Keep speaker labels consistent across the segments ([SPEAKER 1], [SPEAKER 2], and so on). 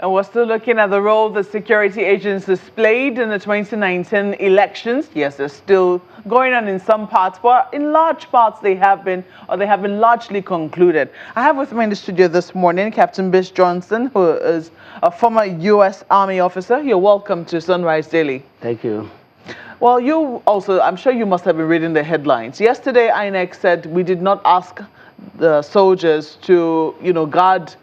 [SPEAKER 1] And we're still looking at the role the security agencies played in the 2019 elections. Yes, they're still going on in some parts, but in large parts they have been largely concluded. I have with me in the studio this morning Captain Bish Johnson, who is a former U.S. Army officer. You're welcome to Sunrise Daily.
[SPEAKER 2] Thank you.
[SPEAKER 1] Well, you also, I'm sure you must have been reading the headlines. Yesterday, INEC said we did not ask the soldiers to, guard.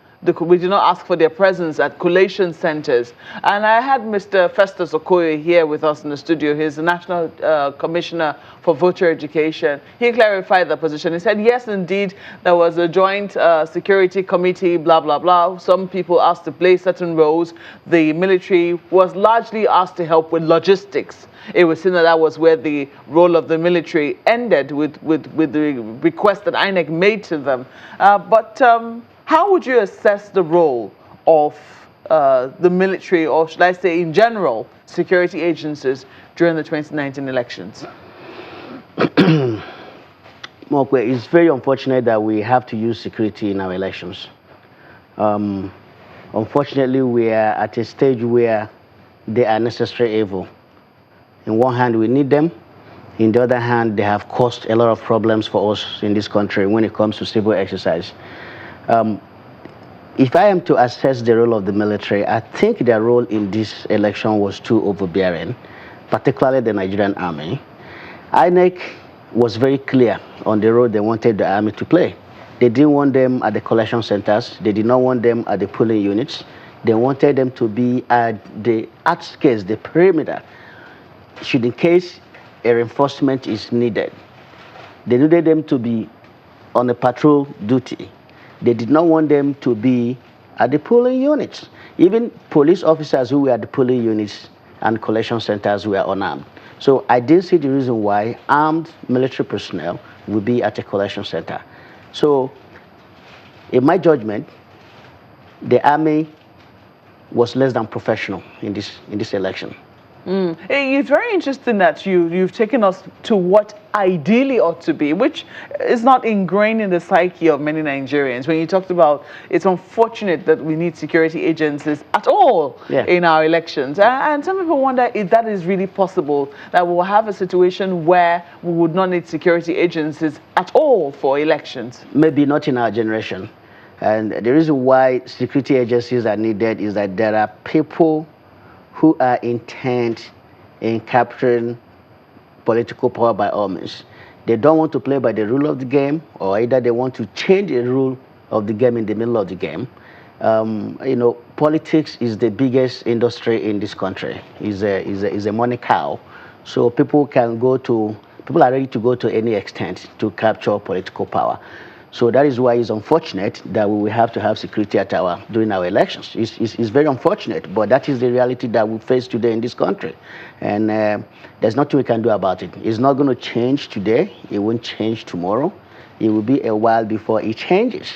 [SPEAKER 1] We did not ask for their presence at collation centers. And I had Mr. Festus Okoye here with us in the studio. He's the National Commissioner for Voter Education. He clarified the position. He said, yes, indeed, there was a joint security committee, blah, blah, blah. Some people asked to play certain roles. The military was largely asked to help with logistics. It was seen that was where the role of the military ended with the request that INEC made to them. How would you assess the role of the military, or should I say in general, security agencies during the 2019 elections?
[SPEAKER 2] Mokwe, it's very unfortunate that we have to use security in our elections. Unfortunately, we are at a stage where they are necessary evil. On one hand, we need them. On the other hand, they have caused a lot of problems for us in this country when it comes to civil exercise. If I am to assess the role of the military, I think their role in this election was too overbearing, particularly the Nigerian Army. INEC was very clear on the role they wanted the Army to play. They didn't want them at the collection centers. They did not want them at the polling units. They wanted them to be at the outskirts, the perimeter, should in case a reinforcement is needed. They needed them to be on a patrol duty. They did not want them to be at the polling units. Even police officers who were at the polling units and collection centers were unarmed. So I didn't see the reason why armed military personnel would be at a collection center. So in my judgment, the Army was less than professional in this election.
[SPEAKER 1] It's very interesting that you've taken us to what ideally ought to be, which is not ingrained in the psyche of many Nigerians. When you talked about it's unfortunate that we need security agencies at all in our elections. And some people wonder if that is really possible, that we'll have a situation where we would not need security agencies at all for elections.
[SPEAKER 2] Maybe not in our generation. And the reason why security agencies are needed is that there are people who are intent in capturing political power by all means. They don't want to play by the rule of the game, or either they want to change the rule of the game in the middle of the game. Politics is the biggest industry in this country. Is a money cow. So people are ready to go to any extent to capture political power. So that is why it's unfortunate that we will have to have security during our elections. It's very unfortunate, but that is the reality that we face today in this country. And there's nothing we can do about it. It's not going to change today. It won't change tomorrow. It will be a while before it changes.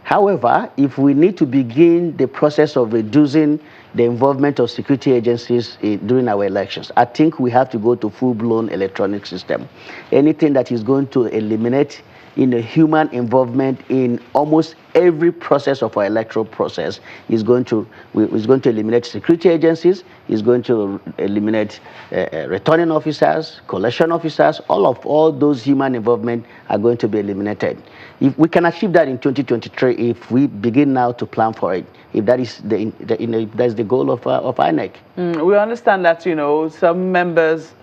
[SPEAKER 2] However, if we need to begin the process of reducing the involvement of security agencies during our elections, I think we have to go to full-blown electronic system. Anything that is going to eliminate human involvement in almost every process of our electoral process is going to eliminate security agencies, is going to eliminate returning officers, collection officers. All those human involvement are going to be eliminated. If we can achieve that in 2023, if we begin now to plan for it, if that is that's the goal of INEC.
[SPEAKER 1] We understand that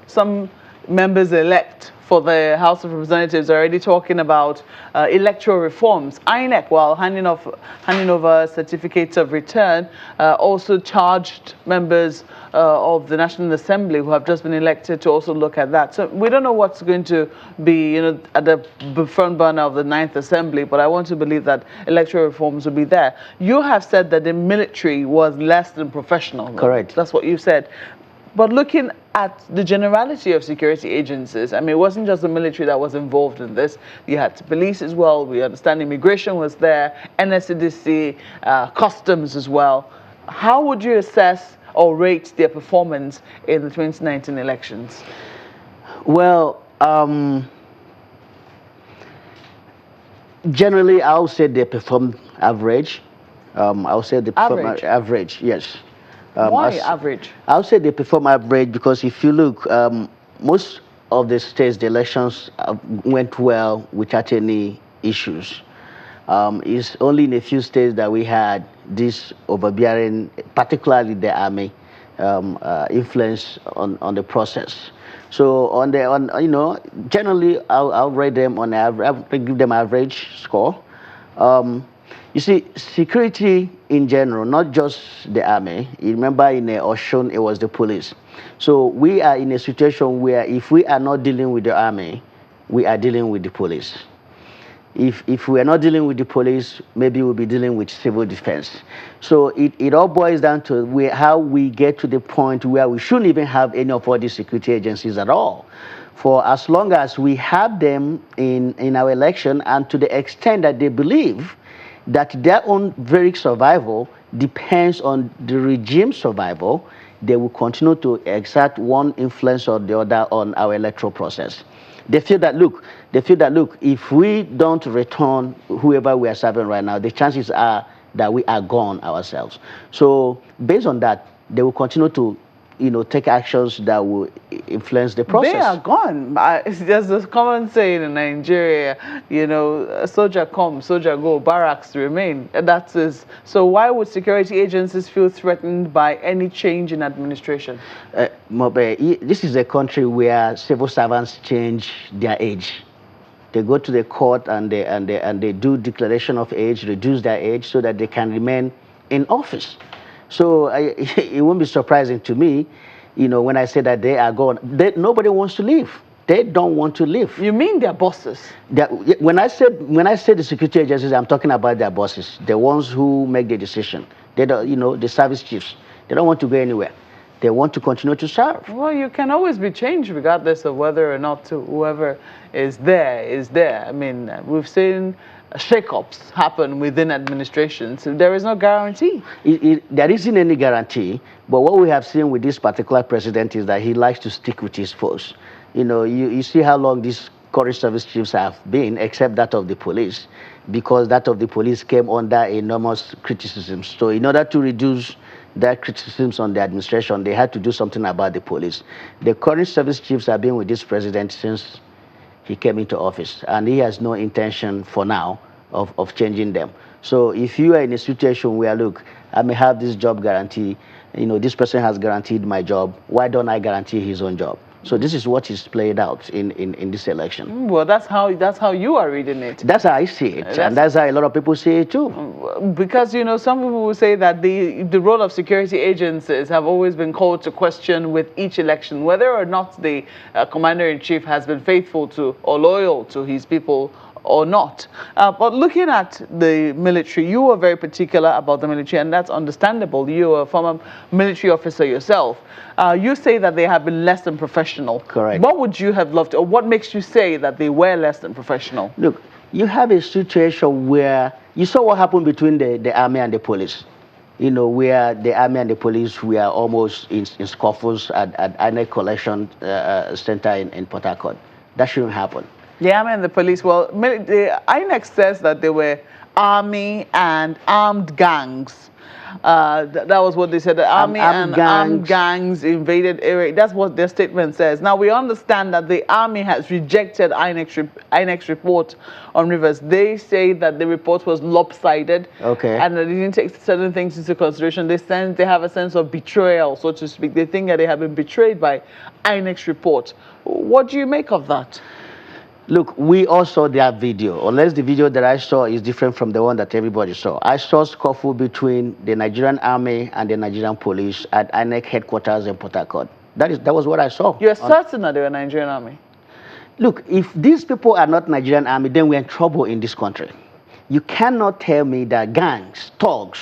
[SPEAKER 1] some members elect for the House of Representatives are already talking about electoral reforms. INEC, while handing over certificates of return, also charged members of the National Assembly who have just been elected to also look at that. So we don't know what's going to be, at the front burner of the 9th Assembly, but I want to believe that electoral reforms will be there. You have said that the military was less than professional.
[SPEAKER 2] Correct.
[SPEAKER 1] That's what you said. But looking at the generality of security agencies, I mean, it wasn't just the military that was involved in this. You had police as well. We understand immigration was there, NSCDC, customs as well. How would you assess or rate their performance in the 2019 elections?
[SPEAKER 2] Well, generally, I would say they performed average. I'll say they perform average, yes.
[SPEAKER 1] Why average?
[SPEAKER 2] I'll say they perform average because if you look, most of the states, the elections went well without any issues. It's only in a few states that we had this overbearing, particularly the army, influence on the process. So generally, I'll rate them on average. I'll give them average score. You see, security in general, not just the army. You remember in Oshun, it was the police. So we are in a situation where if we are not dealing with the army, we are dealing with the police. If we are not dealing with the police, maybe we'll be dealing with civil defense. So it all boils down to how we get to the point where we shouldn't even have any of all these security agencies at all. For as long as we have them in our election, and to the extent that they believe that their own very survival depends on the regime's survival, they will continue to exert one influence or the other on our electoral process. They feel that, look, if we don't return whoever we are serving right now, the chances are that we are gone ourselves. So based on that, they will continue to take actions that will influence the process.
[SPEAKER 1] They are gone. There's a common saying in Nigeria, a soldier come, soldier go, barracks remain. That is, so why would security agencies feel threatened by any change in administration?
[SPEAKER 2] Mobe, this is a country where civil servants change their age. They go to the court and they do declaration of age, reduce their age so that they can remain in office. So it won't be surprising to me, when I say that they are gone. Nobody wants to leave. They don't want to leave.
[SPEAKER 1] You mean their bosses?
[SPEAKER 2] When I say the security agencies, I'm talking about their bosses, the ones who make the decision. They don't, the service chiefs. They don't want to go anywhere. They want to continue to serve.
[SPEAKER 1] Well, you can always be changed regardless of whether or not whoever is there. I mean, we've seen shake-ups happen within administrations. So there is no guarantee.
[SPEAKER 2] There isn't any guarantee, but what we have seen with this particular president is that he likes to stick with his foes. You see how long these current service chiefs have been, except that of the police, because that of the police came under enormous criticism. So in order to reduce that criticisms on the administration, they had to do something about the police. The current service chiefs have been with this president since he came into office, and he has no intention for now of changing them. So if you are in a situation where, look, I may have this job guarantee, this person has guaranteed my job, why don't I guarantee his own job? So this is what is played out in this election.
[SPEAKER 1] Well, that's how you are reading it.
[SPEAKER 2] That's how I see it, and that's how a lot of people see it too.
[SPEAKER 1] Because some people will say that the role of security agencies have always been called to question with each election, whether or not the commander-in-chief has been faithful to or loyal to his people or not. But looking at the military, you were very particular about the military, and that's understandable. You are a former military officer yourself. You say that they have been less than professional.
[SPEAKER 2] Correct.
[SPEAKER 1] What would you have loved, or what makes you say that they were less than professional?
[SPEAKER 2] Look, you have a situation where you saw what happened between the army and the police. Where the army and the police were almost in scuffles at INEC collection center in Port Harcourt. That shouldn't happen.
[SPEAKER 1] The army and the police, well, the INEC says that they were army and armed gangs. That was what they said, the army and armed gangs invaded area. That's what their statement says. Now, we understand that the army has rejected INEC's report on Rivers. They say that the report was lopsided.
[SPEAKER 2] Okay.
[SPEAKER 1] And they didn't take certain things into consideration. They have a sense of betrayal, so to speak. They think that they have been betrayed by INEC's report. What do you make of that?
[SPEAKER 2] Look, we all saw their video, unless the video that I saw is different from the one that everybody saw. I saw scuffle between the Nigerian army and the Nigerian police at INEC headquarters in Port Harcourt. That was what I saw.
[SPEAKER 1] You're certain that they were Nigerian army?
[SPEAKER 2] Look, if these people are not Nigerian army, then we're in trouble in this country. You cannot tell me that gangs, thugs,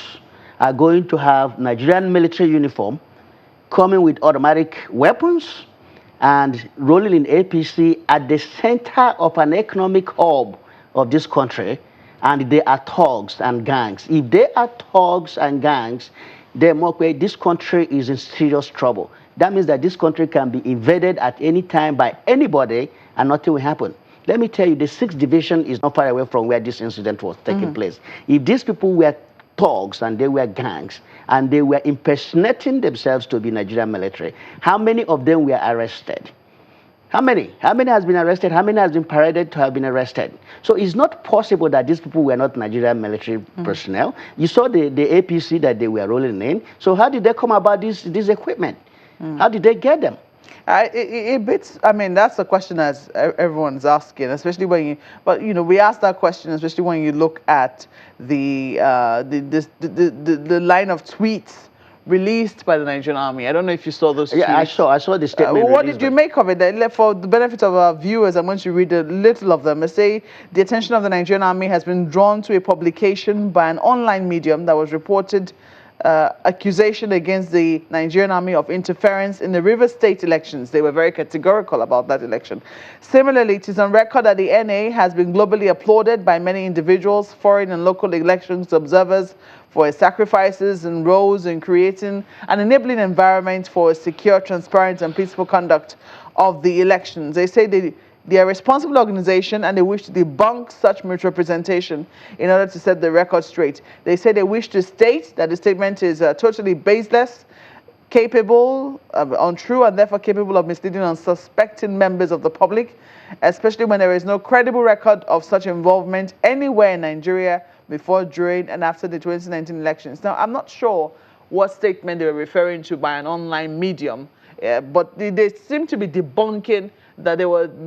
[SPEAKER 2] are going to have Nigerian military uniform, coming with automatic weapons, and rolling in APC at the center of an economic hub of this country, and they are thugs and gangs. If they are thugs and gangs, then this country is in serious trouble. That means that this country can be invaded at any time by anybody and nothing will happen. Let me tell you, the 6th Division is not far away from where this incident was taking place. If these people were thugs and they were gangs, and they were impersonating themselves to be Nigerian military. How many of them were arrested? How many? How many has been arrested? How many has been paraded to have been arrested? So it's not possible that these people were not Nigerian military personnel. You saw the APC that they were rolling in. So how did they come about this equipment? How did they get them?
[SPEAKER 1] I mean, that's a question as everyone's asking, especially when you, but you know, we ask that question, especially when you look at the line of tweets released by the Nigerian Army. I don't know if you saw those tweets.
[SPEAKER 2] Yeah, I saw the statement.
[SPEAKER 1] What did you make of it? For the benefit of our viewers, I'm going to read a little of them. They say the attention of the Nigerian Army has been drawn to a publication by an online medium that was reported accusation against the Nigerian Army of interference in the Rivers State elections. They were very categorical about that election. Similarly, it is on record that the NA has been globally applauded by many individuals, foreign and local elections observers, for its sacrifices and roles in creating an enabling environment for a secure, transparent, and peaceful conduct of the elections. They say they are a responsible organization and they wish to debunk such misrepresentation in order to set the record straight. They say they wish to state that the statement is totally baseless, capable, untrue, and therefore capable of misleading unsuspecting members of the public, especially when there is no credible record of such involvement anywhere in Nigeria before, during, and after the 2019 elections. Now, I'm not sure what statement they were referring to by an online medium, but they seem to be debunking that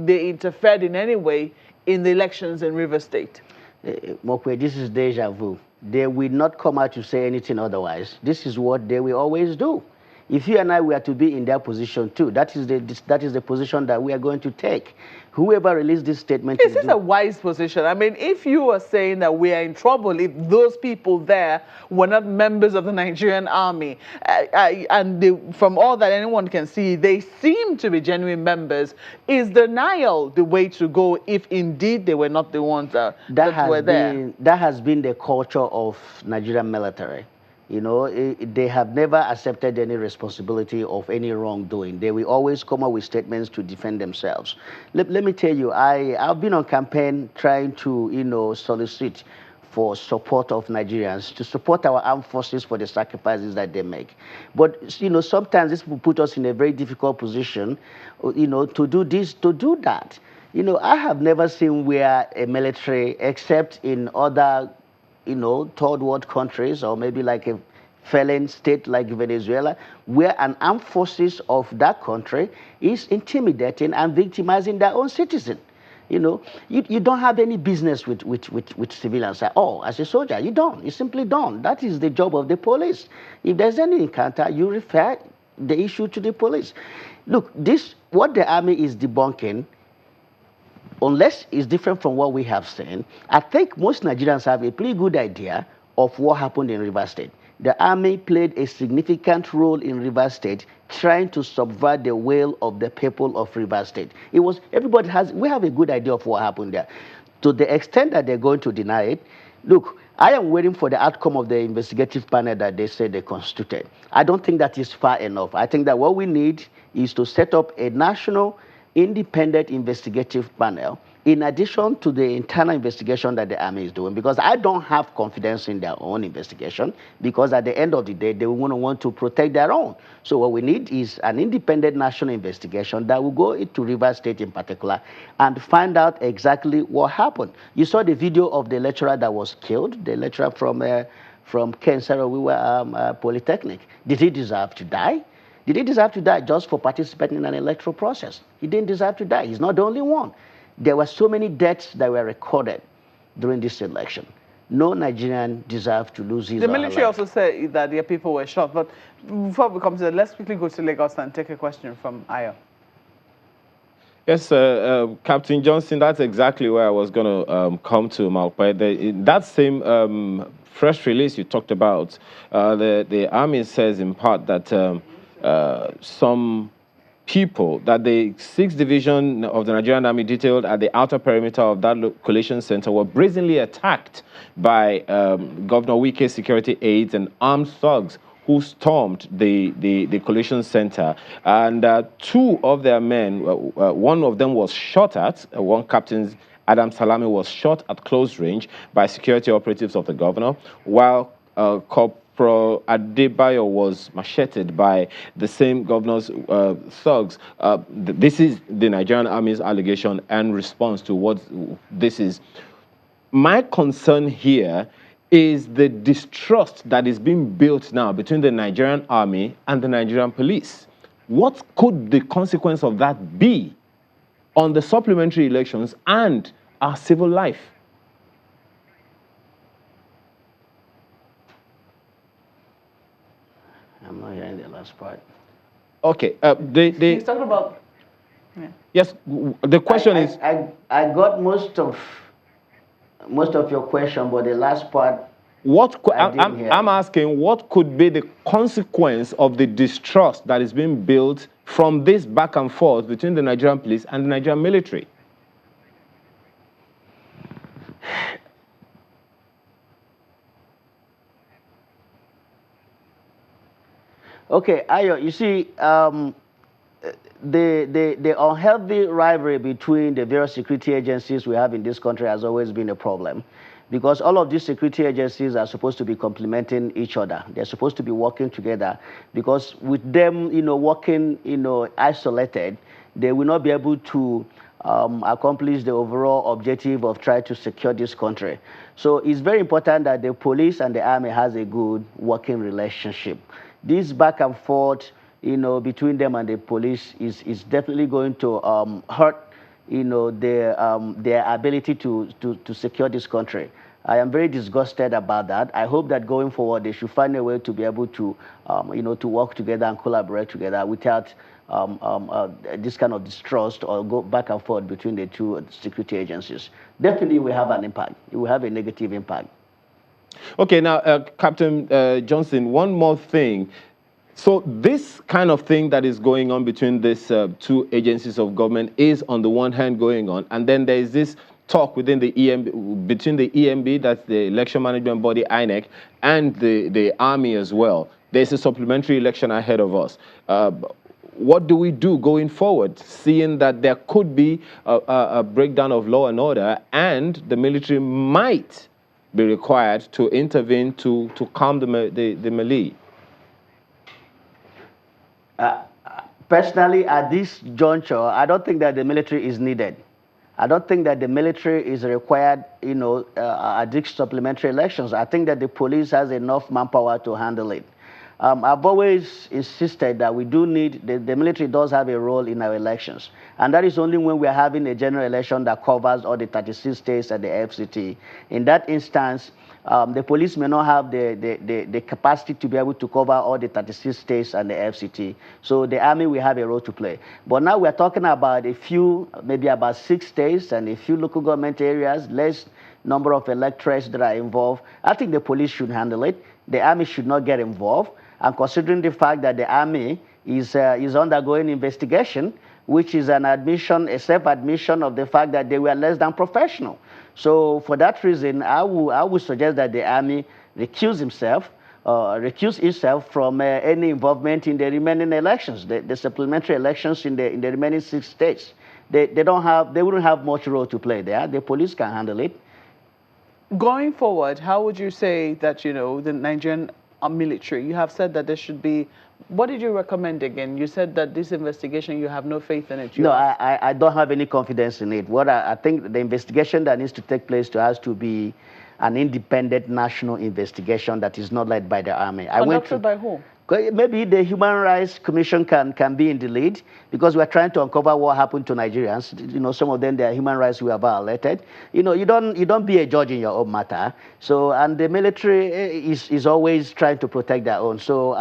[SPEAKER 1] they interfered in any way in the elections in Rivers State.
[SPEAKER 2] Mokwe, this is deja vu. They will not come out to say anything otherwise. This is what they will always do. If you and I were to be in their position too, that is the position that we are going to take. Whoever released this statement...
[SPEAKER 1] Is this a wise position? I mean, if you are saying that we are in trouble if those people there were not members of the Nigerian Army, and from all that anyone can see, they seem to be genuine members, is denial the way to go if indeed they were not the ones that were there?
[SPEAKER 2] That has been the culture of Nigerian military. You know, they have never accepted any responsibility of any wrongdoing. They will always come up with statements to defend themselves. Let me tell you, I've been on campaign trying to, you know, solicit for support of Nigerians, to support our armed forces for the sacrifices that they make. But, you know, sometimes this will put us in a very difficult position, you know, to do this, to do that. You know, I have never seen where a military, except in other, you know, third world countries, or maybe like a felon state like Venezuela, where an armed forces of that country is intimidating and victimizing their own citizen. You know, you don't have any business with civilians at all. As a soldier, you don't. You simply don't. That is the job of the police. If there's any encounter, you refer the issue to the police. Look, what the army is debunking, unless it's different from what we have seen, I think most Nigerians have a pretty good idea of what happened in Rivers State. The army played a significant role in Rivers State, trying to subvert the will of the people of Rivers State. We have a good idea of what happened there. To the extent that they're going to deny it, look, I am waiting for the outcome of the investigative panel that they said they constituted. I don't think that is far enough. I think that what we need is to set up a national independent investigative panel in addition to the internal investigation that the army is doing, because I don't have confidence in their own investigation, because at the end of the day, they will want to protect their own. So what we need is an independent national investigation that will go into Rivers State in particular and find out exactly what happened. You saw the video of the lecturer that was killed, the lecturer from Kensero, we were Polytechnic. Did he deserve to die? Did he deserve to die just for participating in an electoral process? He didn't deserve to die. He's not the only one. There were so many deaths that were recorded during this election. No Nigerian deserved to lose his or her life.
[SPEAKER 1] The military also said that their people were shot. But before we come to that, let's quickly go to Lagos and take a question from Ayo.
[SPEAKER 3] Yes, Captain Johnson, that's exactly where I was going to come to, Malpai. That same fresh release you talked about, the Army says in part that some people, that the 6th Division of the Nigerian Army detailed at the outer perimeter of that collation center were brazenly attacked by Governor Wike's security aides and armed thugs who stormed the collation center. And 2 of their men, one of them was shot at, one Captain Adam Salami was shot at close range by security operatives of the governor, while Corporal Adebayo was macheted by the same governor's thugs. This is the Nigerian Army's allegation and response to what this is. My concern here is the distrust that is being built now between the Nigerian Army and the Nigerian police. What could the consequence of that be on the supplementary elections and our civil life?
[SPEAKER 2] I'm not hearing the last part.
[SPEAKER 3] Okay,
[SPEAKER 1] He's talking about. Yeah.
[SPEAKER 3] Yes, the question is.
[SPEAKER 2] I got most of your question, but the last part.
[SPEAKER 3] I'm asking what could be the consequence of the distrust that is being built from this back and forth between the Nigerian police and the Nigerian military?
[SPEAKER 2] Okay, Ayo, you see, the unhealthy rivalry between the various security agencies we have in this country has always been a problem, because all of these security agencies are supposed to be complementing each other. They're supposed to be working together, because with them, working, isolated, they will not be able to accomplish the overall objective of trying to secure this country. So it's very important that the police and the army has a good working relationship. This back and forth, between them and the police is definitely going to hurt, their ability to secure this country. I am very disgusted about that. I hope that going forward, they should find a way to be able to, to work together and collaborate together without this kind of distrust or go back and forth between the two security agencies. Definitely, we have an impact. It will have a negative impact.
[SPEAKER 3] Okay, now, Captain Johnson, one more thing. So this kind of thing that is going on between these two agencies of government is on the one hand going on, and then there is this talk within the between the EMB, that's the election management body, INEC, and the army as well. There's a supplementary election ahead of us. What do we do going forward, seeing that there could be a breakdown of law and order, and the military might be required to intervene to calm the melee?
[SPEAKER 2] Personally, at this juncture, I don't think that the military is needed. I don't think that the military is required, at these supplementary elections. I think that the police has enough manpower to handle it. I've always insisted that we do need, the military does have a role in our elections. And that is only when we're having a general election that covers all the 36 states and the FCT. In that instance, the police may not have the capacity to be able to cover all the 36 states and the FCT. So the army will have a role to play. But now we're talking about a few, maybe about 6 states and a few local government areas, less number of electorates that are involved. I think the police should handle it. The army should not get involved. And considering the fact that the army is undergoing investigation, which is an admission, a self-admission of the fact that they were less than professional. So for that reason, I would suggest that the army recuse itself from any involvement in the remaining elections, the supplementary elections in the remaining 6 states. They wouldn't have much role to play there. The police can handle it.
[SPEAKER 1] Going forward, how would you say that, the Nigerian military, you have said that there should be, what did you recommend again? You said that this investigation, you have no faith in it.
[SPEAKER 2] No, I don't have any confidence in it. What I think the investigation that needs to take place has to be an independent national investigation that is not led by the army.
[SPEAKER 1] Conducted by who?
[SPEAKER 2] Maybe the Human Rights Commission can be in the lead, because we're trying to uncover what happened to Nigerians. Some of them, their human rights were violated. You don't be a judge in your own matter. So, and the military is always trying to protect their own. So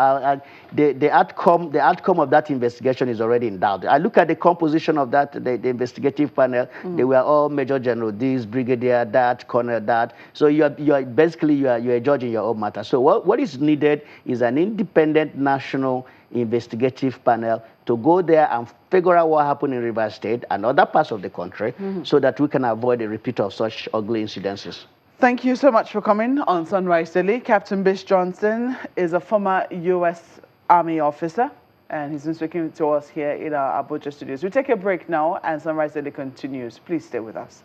[SPEAKER 2] the outcome of that investigation is already in doubt. I look at the composition of the investigative panel. They were all Major General, this, Brigadier, that, Colonel, that. So you're basically a judge in your own matter. So what is needed is an independent national investigative panel to go there and figure out what happened in Rivers State and other parts of the country, so that we can avoid a repeat of such ugly incidences.
[SPEAKER 1] Thank you so much for coming on Sunrise Daily. Captain Bish Johnson is a former U.S. Army officer, and he's been speaking to us here in our Abuja studios. We take a break now, and Sunrise Daily continues. Please stay with us.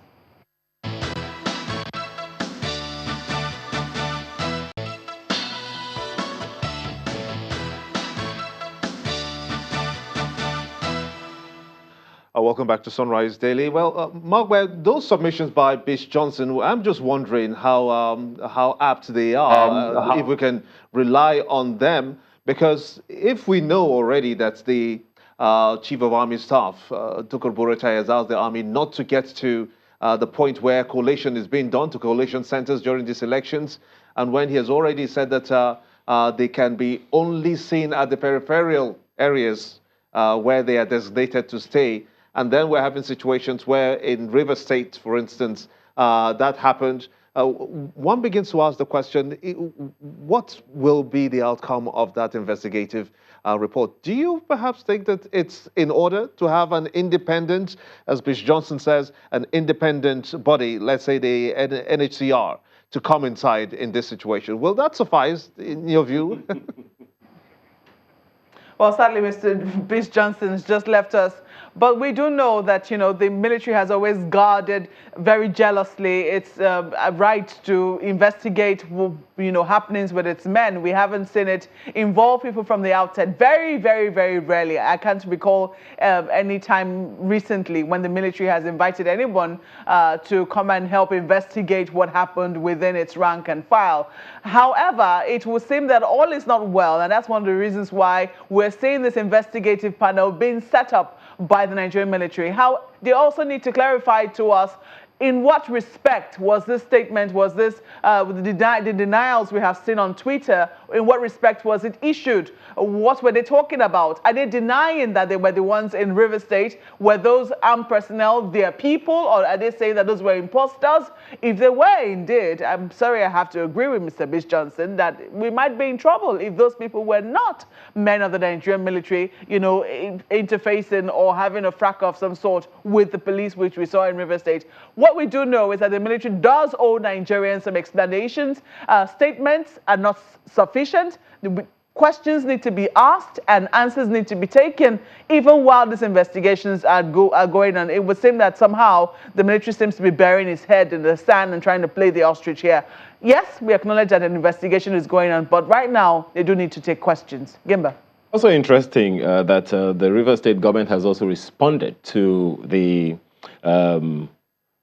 [SPEAKER 4] Welcome back to Sunrise Daily. Well, Mark, well, those submissions by Bish Johnson, I'm just wondering how apt they are, if we can rely on them, because if we know already that the Chief of Army Staff, Tukur Buratai, has asked the Army not to get to the point where collation is being done to collation centers during these elections, and when he has already said that they can be only seen at the peripheral areas where they are designated to stay. And then we're having situations where in River State, for instance, that happened. One begins to ask the question, what will be the outcome of that investigative report? Do you perhaps think that it's in order to have an independent, as Bish Johnson says, an independent body, let's say the NHCR, to come inside in this situation? Will that suffice in your view?
[SPEAKER 1] Well, sadly, Mr. Bish Johnson has just left us. But we do know that, you know, the military has always guarded very jealously its right to investigate, you know, happenings with its men. We haven't seen it involve people from the outset. Very, very, very rarely. I can't recall any time recently when the military has invited anyone to come and help investigate what happened within its rank and file. However, it would seem that all is not well, and that's one of the reasons why we're seeing this investigative panel being set up by the Nigerian military. How they also need to clarify to us in what respect was this statement, was this the denials we have seen on Twitter, in what respect was it issued? What were they talking about? Are they denying that they were the ones in River State? Were those armed personnel their people, or are they saying that those were imposters? If they were indeed, I'm sorry I have to agree with Mr. Bish Johnson that we might be in trouble if those people were not men of the Nigerian military, you know, interfacing or having a fracas of some sort with the police, which we saw in River State. What we do know is that the military does owe Nigerians some explanations. Statements are not sufficient. The questions need to be asked and answers need to be taken, even while these investigations are going on. It would seem that somehow the military seems to be burying its head in the sand and trying to play the ostrich here. Yes, we acknowledge that an investigation is going on, but right now they do need to take questions. Gimba.
[SPEAKER 3] Also interesting that the River State government has also responded to the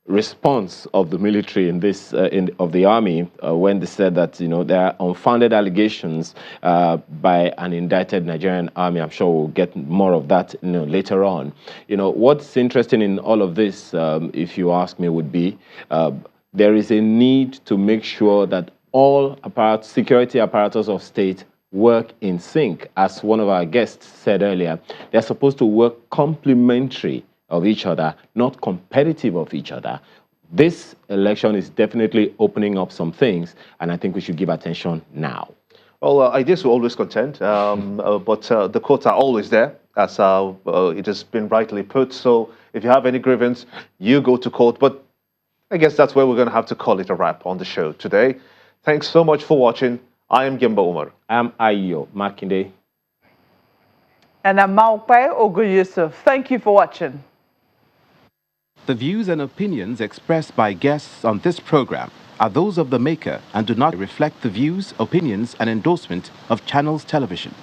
[SPEAKER 3] response of the military in this of the army when they said that, you know, there are unfounded allegations by an indicted Nigerian army. I'm sure we'll get more of that, you know, later on. You know, what's interesting in all of this, if you ask me, would be there is a need to make sure that all security apparatus of state work in sync. As one of our guests said earlier, they're supposed to work complementary of each other, not competitive of each other. This election is definitely opening up some things, and I think we should give attention now.
[SPEAKER 4] Well, ideas will always contend, but the courts are always there, as it has been rightly put. So if you have any grievance, you go to court. But I guess that's where we're going to have to call it a wrap on the show today. Thanks so much for watching. I am Gimba Umar.
[SPEAKER 3] I'm Ayo Makinde.
[SPEAKER 1] And I'm Maukwe Ogun Yusuf. Thank you for watching.
[SPEAKER 5] The views and opinions expressed by guests on this program are those of the maker and do not reflect the views, opinions, and endorsement of Channels Television.